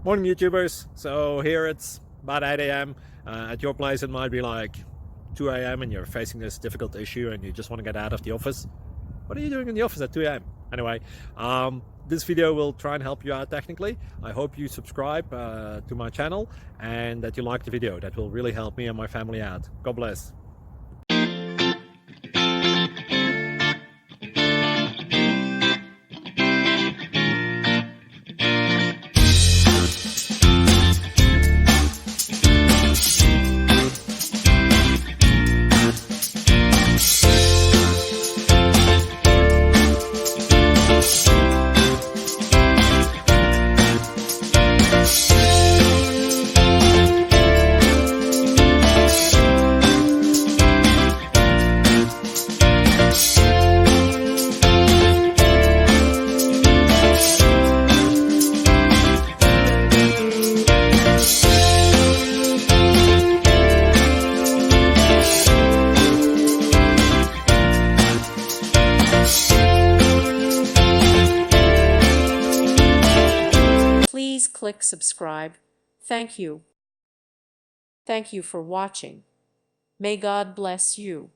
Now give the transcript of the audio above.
Morning YouTubers. So here it's about 8 a.m. At your place it might be like 2 a.m. and you're facing this difficult issue and you just want to get out of the office. What are you doing in the office at 2 a.m.? Anyway, this video will try and help you out technically. I hope you subscribe to my channel and that you like the video. That will really help me and my family out. God bless. Please click subscribe. Thank you. Thank you for watching. May God bless you.